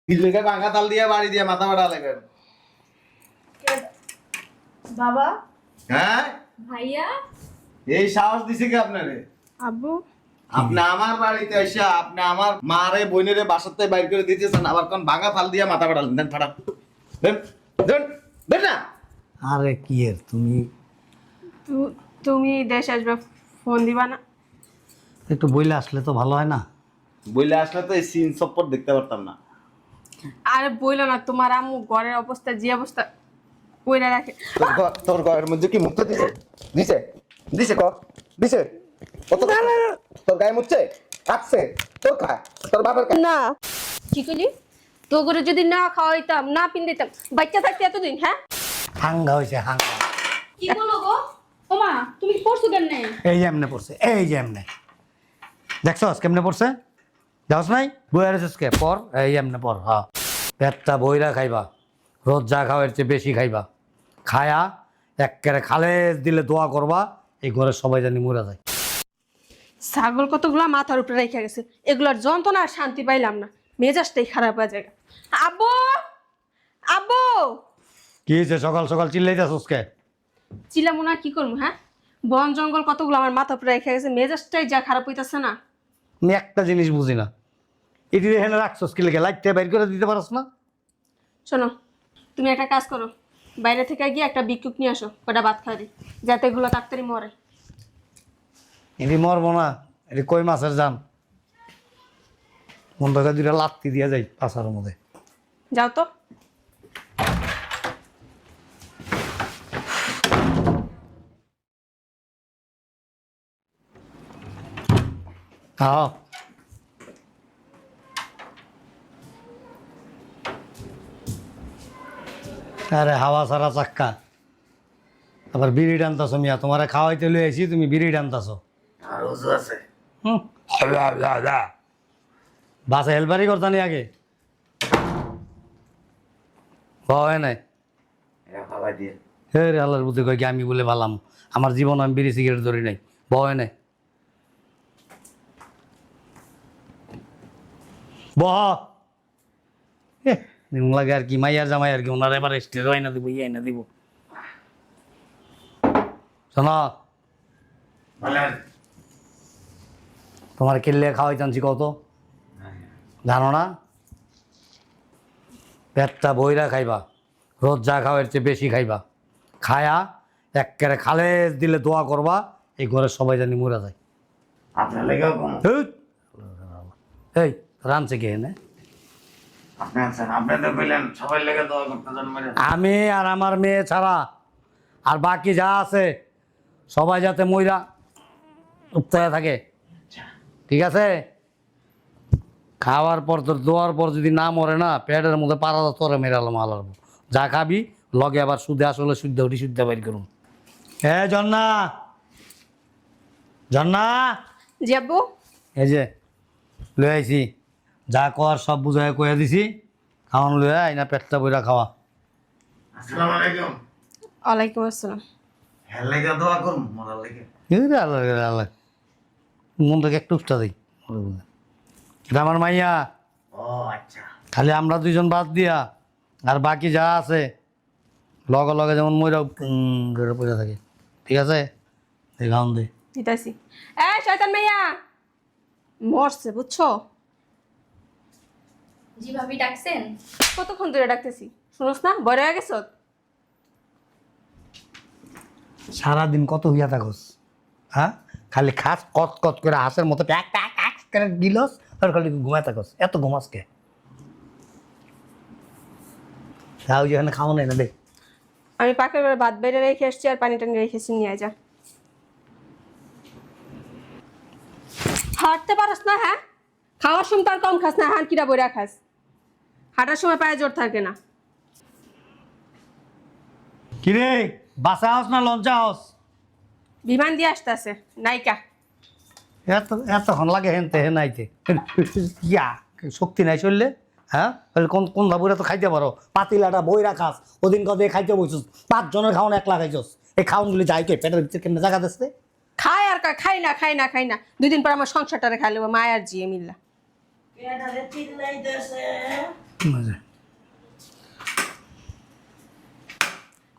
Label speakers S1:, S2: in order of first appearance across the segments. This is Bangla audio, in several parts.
S1: দিলকে ভাঙা তাল দিয়ে বাড়ি দিয়ে মাথা বাড়া লাগবেন।
S2: বাবা
S1: হ্যাঁ
S2: ভাইয়া
S1: এই সাহস দিছে কি আপনারে?
S2: আব্বু
S1: আপনি আমার বাড়িতে এসে আপনি আমার মারে বোনেরে বাসাতে বাইর করে দিতেছেন, আবার কোন ভাঙা তাল দিয়ে মাথা বাড়ালেন। দেন ফাটা দেন দেন দেন না।
S3: আরে কি এর তুমি
S2: তুমি দেশ আসবে ফোন দিবা না?
S3: একটু বইলে আসলে তো ভালো হয় না?
S1: বইলে আসলে তো এই সিন সপট দেখতে পারতাম না।
S2: আরে বইলো না, তোমার আম্মু ঘরের অবস্থা যে অবস্থা কইরা রাখে।
S1: তোর ঘরের মধ্যে কি মুক্ত দিছে? দিছে দিছে ক দিছে কত তোর গায়ে মুচ্ছে রাখছে তোর খায় তোর বাবার খায়
S2: না কি কইলি? তো করে যদি না খাওয়াইতাম না পিন্দিতাম বাচ্চা থাকতে এতদিন। হ্যাঁ
S3: হাঙ্গা হয়েছে হাঙ্গা।
S4: কি বলো গো? ওমা তুমি পড়ছো কেমনে?
S3: এই যে এমনে পড়ছে, এই যে এমনে দেখছস কেমনে পড়ছে? যাওস নাই বইয়া রেছিস কে? পর এই এমনে পর। হ্যাঁ পেটটা বইরা খাইবা, রোজ যা খাও এর চেয়ে বেশি খাইবা। খায়া একেবারে খালেজ দিলে দোয়া করবা এই ঘরের সবাই জানি মরে যায়।
S2: ছাগল কতগুলা মাথার উপরে রেখে গেছে, এগুলোর যন্ত্রণা আর শান্তি পাইলাম না, মেজাজটাই খারাপ হয়ে যায়। আব্বু আব্বু
S3: কি হয়েছে সকাল সকাল চিল্লাইতেছস কে?
S2: চিলামু না কি করবো? হ্যাঁ বন জঙ্গল কতগুলো আমার মাথার উপরে রেখে গেছে, মেজাজটাই যা খারাপ হইতেছে না।
S3: আমি একটা জিনিস বুঝি না, এটি এখানে রাখছস কি লেগে? লাইটটা বাইর করে দিতে পারস না?
S2: শোনো তুমি একটা কাজ করো, বাইরে থেকে গিয়ে একটা বিক্ষুক নিয়ে আসো, কটা ভাত খাওয়া দিই যাতে এগুলো তাড়াতাড়ি মরে।
S3: এটি মরবো না, এটি কই মাছের জান। মন থেকে দুটা লাত্তি দিয়া যাই পাশার মধ্যে।
S2: যাও তো।
S3: হ্যাঁ আরে হাওয়া সারা চাক্কা, আবার বিড়ি টানতাছো মিয়া। তোমারে খাওয়াইতে লই আইছি, তুমি বিড়ি টানতাছো।
S1: আর ওজু আছে
S3: হুম বাসে হেলপারি করতানি আগে হয় নাই।
S1: এটা খাওয়াই দিয়ে
S3: হে রে আল্লাহর বুদ্ধি কয় কি আমি বলে ভালাম? আমার জীবন আমি বিড়ি সিগারেট ধরি নাই, ভয় নাই। বহ লাগে আর কি মাইয়ার জামাই আর কি, ওনার এবার স্টেজ আইনা দিব ইয়ে আইনা দিব। শোনো
S1: বলেন
S3: তোমার কেলে খাওয়াই টানছি কত জানো না? পেটটা বইরা খাইবা, রোজ যা খাও এর চেয়ে বেশি খাইবা। খায়া একেবারে খালেজ দিলে দোয়া করবা এই ঘরের সবাই জানি মরে যায়।
S1: আপনার লেগেও কম
S3: হুট! এই রানছে কে এনে?
S1: আপনি আছেন, আপনি তো কইলেন সবাই লেগে দোয়া করতে জন্মের।
S3: আমি আর আমার মেয়ে ছাড়া আর বাকি যা আছে সবাই যাতে মইরা উপতায় থাকে, ঠিক আছে? খাওয়ার পর তোর দোয়ার পর যদি না মরে না, পেটের মধ্যে পাড়া তোরে মেরালাম আলাম। যা খাবি লগে আবার সুদে আসলে শুদ্ধ উঠি শুদ্ধ বাইর করুন। হ্যাঁ জন্না, জন্না
S2: জি আব্বু।
S3: এই যে লই আইছি, যা কর সব বুঝাই কইয়া দিছি। খাওয়ান লইয়া আইনা পেটটা বইরা খাওয়া।
S1: আসসালামু আলাইকুম।
S2: ওয়ালাইকুম আসসালাম।
S1: হ্যাঁ লেগে দোয়া করুন মরার লেগে।
S3: এই রে আল্লাহ রে আল্লাহ, মনটাকে একটু উষ্টা দিই। এটা আমার মাইয়া,
S1: ও আচ্ছা
S3: খালি আমরা দুইজন বাদ দিয়া আর বাকি যা আছে লগে লগে যেমন মইরা ঘরে পড়ে থাকে, ঠিক আছে? দেখাউন দে
S2: দিতাছি। শয়তান মাইয়া মরছে বুঝছো?
S4: জি ভাবি ডাকছেন?
S2: কতক্ষণ ধরে ডাকতেছি, শুনোস না? বড় হয়ে গেছ?
S3: সারাদিন কত হইয়া থাকস? হ্যাঁ খালি খাস কত কত করে হাঁসের মতো প্যাক প্যাক প্যাক করে গিলস আর খালি ঘুমায় থাকস। এত ঘুমাস কে? তাও যেখানে খাওয়া নাই না দেখ।
S2: আমি পাকের ঘরে ভাত বাইরে রেখে এসছি আর পানি টানি রেখেছি, নিয়ে যা। হাঁটতে পারস না? হ্যাঁ খাওয়ার সময় তার কম খাস না, হান কিরা বইরা খাস, হাঁটার সময় পায়ে জোর থাকে না।
S3: কিরে বাসা হাউস না লঞ্চা হাউস?
S2: বিমান দিয়ে আসতেছে নাইকা।
S3: এত এতক্ষণ লাগে হেনতে হেন আইতে ইয়া শক্তি নাই চললে। হ্যাঁ কোন কোন ভাবুরা তো খাইতে পারো, পাতিলাটা বইরা খাস। ওদিন কদে খাইতে বইছস, 5 জনের খাওয়ান একলা খাইছস। এই খাওয়ানগুলি যাই কে পেটের ভিতরে কেমনে জায়গা দিচ্ছে?
S2: খাই আর খাই না খাই না খাই না, 2 দিন পর আমার সংসারটারে খাই নেবো মায়ার জিয়ে মিল্লা।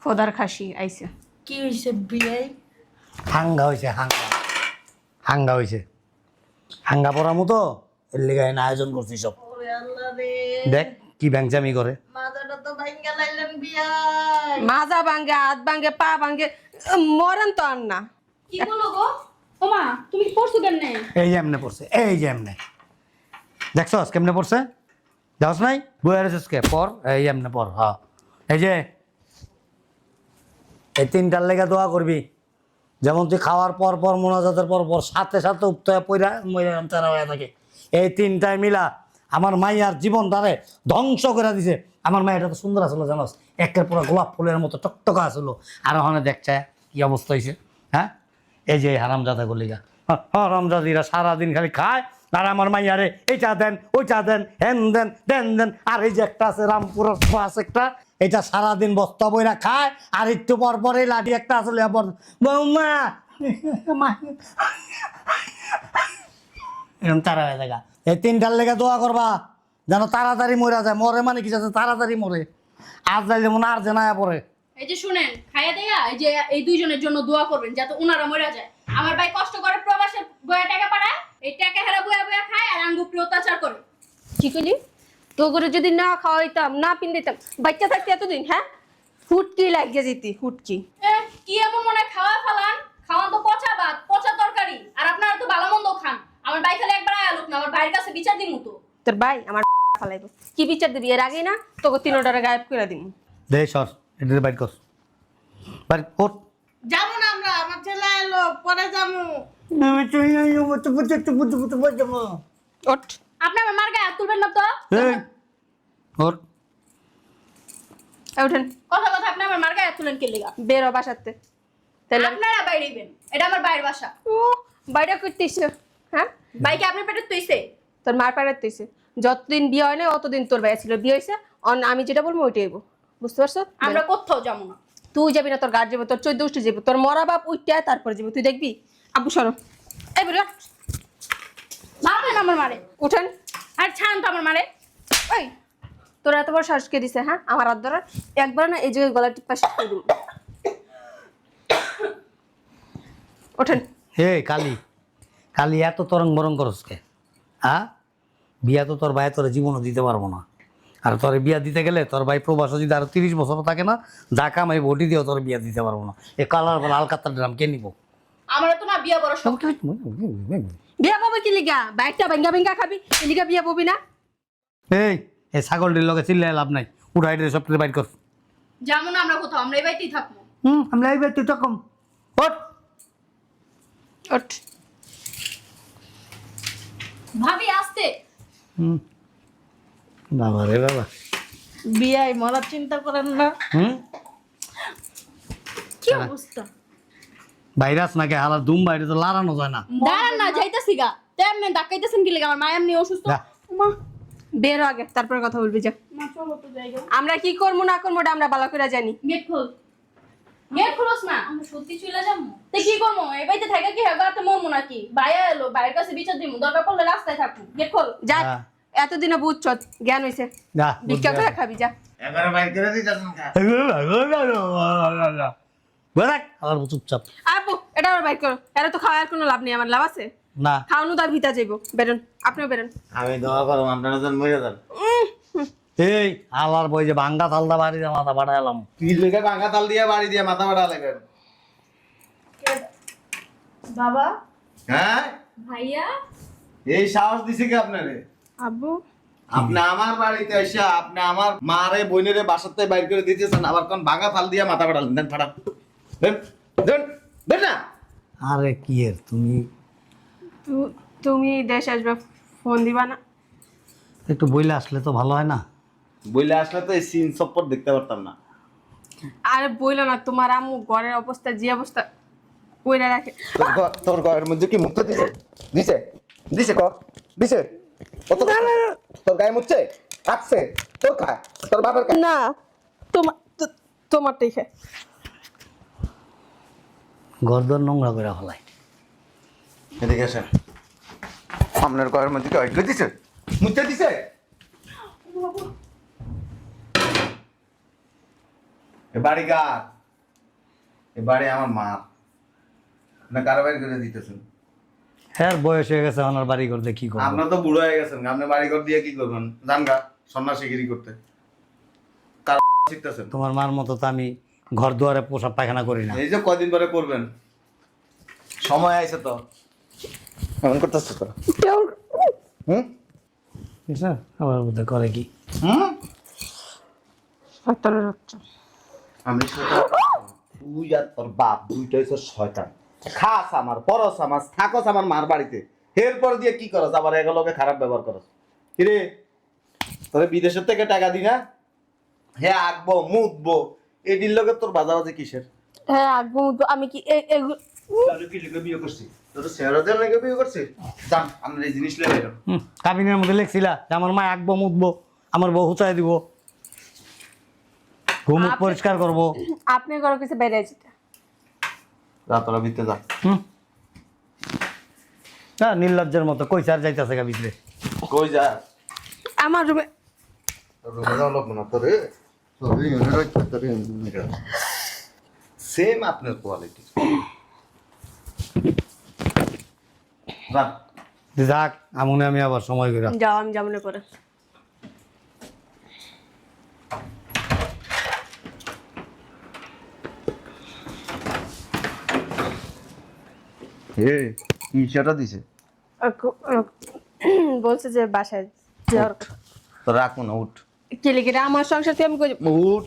S2: খোদার খাসি আইছে।
S5: কি হয়েছে বিয়াই?
S3: হাঙ্গা হয়েছে, হাঙ্গা হাঙ্গা হয়েছে, হাঙ্গা পড়ার মতো এর লেগে না আয়োজন করছি সব।
S5: ওরে আল্লাহ রে,
S3: দেখ কি ব্যাংচামি করে।
S5: মাথাটা তো ভাঙ্গা লাইলেন বিয়াই।
S2: মাজা ভাঙ্গে, হাত ভাঙ্গে, পা ভাঙ্গে, মরেন তো আর না।
S4: কি বলো গো? ওমা তুমি কি পড়ছো কেমনে?
S3: এই যে এমনে পড়ছে, এই যে এমনে দেখছস কেমনে পড়ছে? যাস নাই বইয়া রেছিস কে? পর এই এমনে পর। হ্যাঁ এই যে এই তিনটার লেগে দোয়া করবি। যেমন তুই খাওয়ার পর পর মোনাজাতের পর পর সাথে সাথে উঠতে পইরা তারা হয়ে থাকে। এই তিনটায় মিলা আমার মাইয়ার জীবন তারে ধ্বংস করে দিছে। আমার মাইয়াটা তো সুন্দর আসলো জানোস, একের পুরো গোলাপ ফুলের মতো টকটকা আসলো। আর ওখানে দেখছে কি অবস্থা হয়েছে। হ্যাঁ এই যে হারামজাদা গলিগা, হারামজাদিরা সারাদিন খালি খায় আর আমার মাইয়ারে এইটা দেন ওইটা দেন, হেন দেন দেন দেন। আর এই যে একটা আছে রামপুরের পাশ একটা, এটা সারাদিন বস্তা বইরা খায়। আর একটু পর পরে লাঠি একটা আসলে বৌমা এরকম তারা হয়ে দেখা। এই তিনটার লেগে দোয়া করবা যেন তাড়াতাড়ি মরে যায়। মরে মানে কি যাতে তাড়াতাড়ি মরে, আর যাই যেমন আর যে নায়া পড়ে।
S4: এই যে শুনেন, খাইয়া দেয়া এই যে এই দুইজনের জন্য দোয়া করবেন যাতে ওনারা মরে যায়। আমার ভাই কষ্ট করে প্রবাসে বয়া টাকা পাঠায়, এই টাকা হেরা বয়া বয়া খায় আর আঙ্গু অত্যাচার করে।
S2: কি কইলি? তো করে যদি না খাওয়াইতাম, না পিন্দিতাম, বাচ্চা থাকতে এতদিন, হ্যাঁ ফুটকি লাগিয়ে যেতি, ফুটকি।
S4: কি এমন মনে হয় খাওয়া ফালান? খাওয়ান তো পচা ভাত, পচা তরকারি, আর আপনারা তো ভালো মন্দ খান। আমার ভাই খালি একবার আয়া লোক না, আমার ভাইয়ের কাছে বিচার দিমু তো।
S2: তোর ভাই আমার ফালাইব, কি বিচার দিবি? এর আগেই না তোকে 3 অর্ডারে গায়েব করে দিম।
S3: দে সর এটা বাইট কর, বাইট কর।
S5: যাবো না আমরা, আমার ছেলে এলো, পরে যাবো।
S2: ওঠ।
S4: আপনি আমার মার গায়ে হাত তুলবেন না তো।
S3: ওর
S2: উঠেন,
S4: কথা কথা আপনি আমার মার গায়ে হাত তুলেন কে লিগা?
S2: বেরো বাসাতে। তাহলে
S4: আপনারা বাইরেবেন, এটা আমার বাইরের বাসা।
S2: ও বাইরে করতেছ, হ্যাঁ
S4: বাইকে আপনি পেটে তুইছে।
S2: তোর মার পাড়ার তুইছে। যতদিন বিয়ে হয় না অতদিন তোর ভাই ছিল, বিয়ে হয়েছে আমি যেটা বলবো ওইটাই হইব, বুঝতে পারছো?
S4: আমরা কোথাও যাবো না।
S2: তুই যাবি না, তোর গার্ড যাবো, তোর 14 যাবো, তোর মরা বাপ উঠতে তারপরে যাবো, তুই দেখবি। আব্বু সরো, এই বেরো।
S4: মারবেন আমার মারে।
S2: উঠেন।
S4: আর ছাড়েন তো আমার মারে।
S2: ওই তোর এত বড় শ্বাস কে দিছে? হ্যাঁ আমার হাত ধরার? একবার না এই জায়গায় গলা টিপা শেষ করে দিব। ওঠেন।
S3: হে কালি, কালি এত তরং বরং করস কে? হ্যাঁ বিয়া তো তোর ভাই তোর জীবনও দিতে পারবো না। আর তোর বিয়া দিতে গেলে তোর ভাই প্রবাস যদি আরো 30 বছর থাকে না, যা কামাই ভোটি দিয়েও তোর বিয়া দিতে পারবো না। এ কালার লাল কাতার ড্রাম কে নিব?
S4: আমার তো না বিয়া বড় শখ।
S2: বিয়া পাবি কি লিগা? বাইকটা ভেঙ্গা ভেঙ্গা খাবি, এই লিগা বিয়া পাবি না?
S3: এই এই ছাগলটির লগে চিল্লাই লাভ নাই, উঠাই দিয়ে সব বাইট কর।
S4: যেমন আমরা কোথাও, আমরা এই বাড়িতেই থাকবো।
S3: আমরা এই তুই তখন ওঠ।
S2: ওঠ।
S4: ভাবি আসতে।
S3: বাবা রে বাবা।
S5: বিয়াই মরার চিন্তা করেন না।
S4: কি অবস্থা?
S3: ভাইরাস নাকি হালার দুম বাইরে তো লাড়ানো যায় না।
S4: দাঁড়ান না, যাইতাছি গা। তেমনি ধাক্কাইতেছেন কি লিগা? আমার মা এমনি অসুস্থ।
S3: যা।
S4: মা,
S2: বেরো আগে, তারপরে কথা বলবি। যা।
S4: মা চলো তো জায়গা।
S2: আমরা কি করবো না করবো ওটা আমরা ভালো করে জানি।
S4: গেট খোল। গেট খোলস না। আমরা সত্যি চলে যাবো। তে কি করবো? এই বাড়িতে থাকা কি হবে? তো মরমু নাকি? ভাইয়া এলো, ভাইয়ের কাছে বিচার দিমু, দরকার পড়লে রাস্তায় থাকবো। গেট খোল।
S2: যা।
S3: হ্যাঁ।
S2: এতদিনে বুঝছ, জ্ঞান হইছে,
S3: যা
S2: ভিক্ষা করে খাবি। যা।
S1: এবারে বাইর করে দিতেছেন কা?
S3: আবার চুপচাপ
S2: আপু এটা আবার বাইক করো, এটা তো খাওয়ার কোনো লাভ নেই। আমার লাভ আছে?
S3: না।
S2: খাওয়ানো তার ভিতরে যাইব। বেরোন, আপনিও বেরোন।
S1: আমি দোয়া করো আপনারা যেন মরে যান।
S3: এই আলার বই যে ভাঙ্গা থালদা বাড়ি দিয়ে মাথা বাড়াইলাম।
S1: কি লেগে ভাঙা তাল দিয়ে বাড়ি দিয়ে মাথা বাড়া লাগবেন?
S5: বাবা,
S1: হ্যাঁ
S4: ভাইয়া,
S1: এই সাহস দিছে কি আপনারে?
S2: আব্বু
S1: আপনি আমার বাড়িতে এসে আপনি আমার মারে বোনেরে বাসাতে বাইর করে দিতেছেন, আবার কোন ভাঙা ফাল দিয়ে মাথা বাড়ালেন? দেন ফাটা দেন দেন দেন না।
S3: আরে কি এর তুমি
S2: তুমি দেশ আসবে, ফোন দিবা না?
S3: একটু বইলে আসলে তো ভালো হয় না?
S1: বইলে আসলে তো এই সিন সপট দেখতে পারতাম না।
S2: আরে বইলো না, তোমার আম্মু ঘরের অবস্থা যে অবস্থা কইরা রাখে।
S1: তোর ঘরের মধ্যে কি মুক্ত দিছে? দিছে দিছে ক দিছে? কত তোর গায়ে মুচ্ছে রাখছে? তোর খায় তোর বাবার খায়
S2: না, তোমারটাই খায়।
S3: গর্দন নোংরা করে ফেলায়।
S1: এদিকে আসেন। আপনার ঘরের মধ্যে কি দিছে? মুচ্ছে দিছে? এ বাড়ি কার? এ বাড়ি আমার মা। না কারো বাড়ি করে দিতেছেন?
S3: হ্যাঁ বয়স হয়ে গেছে ওনার বাড়ি করতে কি করবো?
S1: আপনার তো বুড়ো হয়ে গেছেন, আপনি বাড়ি ঘর দিয়ে কি করবেন? জানগা সন্ন্যাসীগিরি করতে কার শিখতেছেন?
S3: তোমার মার মতো তো আমি ঘর দুয়ারে পোশাক পায়খানা করি না।
S1: এই যে কয়দিন পরে করবেন, সময় আইছে তো। এমন করতেছ তো? হুম
S3: ঠিক আছে, আমার মধ্যে করে কি?
S1: হুম
S2: শয়তানের বাচ্চা।
S1: আমি সেটা তুই আর তোর বাপ দুইটাই তো শয়তান। খাস আমার, পরস আমার, থাকস আমার মার বাড়িতে, এরপর দিয়ে কি করস? আবার এগুলোকে খারাপ ব্যবহার করস। কিরে তোরে বিদেশের থেকে টাকা দি না? হ্যাঁ আঁকবো মুতবো, এটির লোকে তোর বাজাবাজি কিসের?
S2: হ্যাঁ আগ্রহ আমি কি
S1: তাহলে কি লিখে বিয়ে করছি? তোর শেয়ারদের লেগে বিয়ে করছি? জান আমরা এই জিনিস লেগে এলাম।
S3: কাবিনের মধ্যে লিখছিলা যে আমার মা আঁকবো মুতবো, আমার বউ হুচাই দিব, ঘুমুক পরিষ্কার করবো।
S2: আপনি ঘর কিছু বেড়ে যেতে
S1: যা তোরা ভিতরে যা।
S3: হ্যাঁ নির্লজ্জের মতো কই চার যাইতেছে গা ভিতরে।
S1: কই যা?
S2: আমার রুমে।
S1: রুমে যাও লোক না তোরে, তোরে ইউনিট তোরে সেম আপনার কোয়ালিটি। যা
S3: যাক আমনে আমি আবার সময় করে
S2: যাও আমি যাবো করে।
S1: হে কি সেটা দিছে?
S2: বলছে যে বাসায় যাওয়ার কথা।
S1: তো রাখো না, উঠ
S2: কি লিখে আমার সংসার থেকে আমি
S1: উঠ।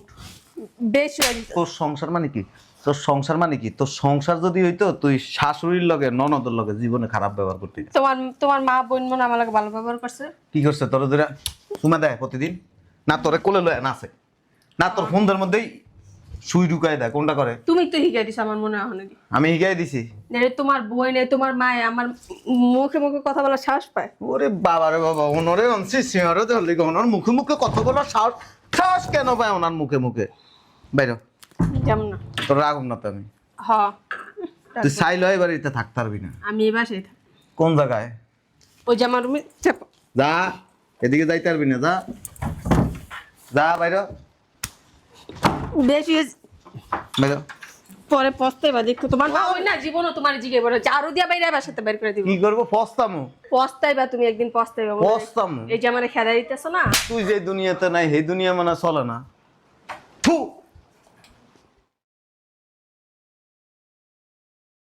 S2: বেশি হয়ে গেছে।
S1: তোর সংসার মানে কি? তোর সংসার মানে কি? তোর সংসার যদি হইতো তুই শাশুড়ির লগে ননদের লগে জীবনে খারাপ ব্যবহার করতি।
S2: তোমার মা বোন মনে আমার লাগে ভালো ব্যবহার করছে।
S1: কি করছে তোর ধরে চুমা দেয় প্রতিদিন? না তোরে কোলে লয় নাচে? না তোর ফোনদের মধ্যেই সুই ঢুকায় দেয়? কোনটা করে?
S2: তুমি তো হিগাই দিছো আমার মনে হয় নাকি?
S1: আমি হিগাই দিছি?
S2: তোমার বোন তোমার মা আমার মুখে মুখে কথা বলার সাহস পায়।
S1: ওরে বাবা রে বাবা, ওনরে অনসি সিংহরে ধরলি, ওনার মুখে মুখে কথা বলার সাহস সাহস কেন পায় ওনার মুখে মুখে? বাইরে
S2: যেমন না
S1: তোর রাখুন না তো আমি।
S2: হ
S1: তুই চাইলে এই বাড়িতে থাকতে পারবি না।
S2: আমি এবার সেই
S1: কোন জায়গায়?
S2: ওই যে আমার রুমে চাপো।
S1: যা, এদিকে যাইতে পারবি না, যা যা বাইরে
S2: বেশি
S1: বাইরে।
S2: পরে পস্তাই বা দেখো তোমার মা ওই না জীবনও তোমার জিগে বলে চারু দিয়া বাইরে আবার সাথে বের করে দিব।
S1: কি করবো? পস্তামো?
S2: পস্তাইবা তুমি একদিন পস্তাইবা।
S1: পস্তামো?
S2: এই যে আমার খেদা দিতেছো না।
S1: তুই যে দুনিয়াতে নাই সেই দুনিয়া মানে চলে না। থু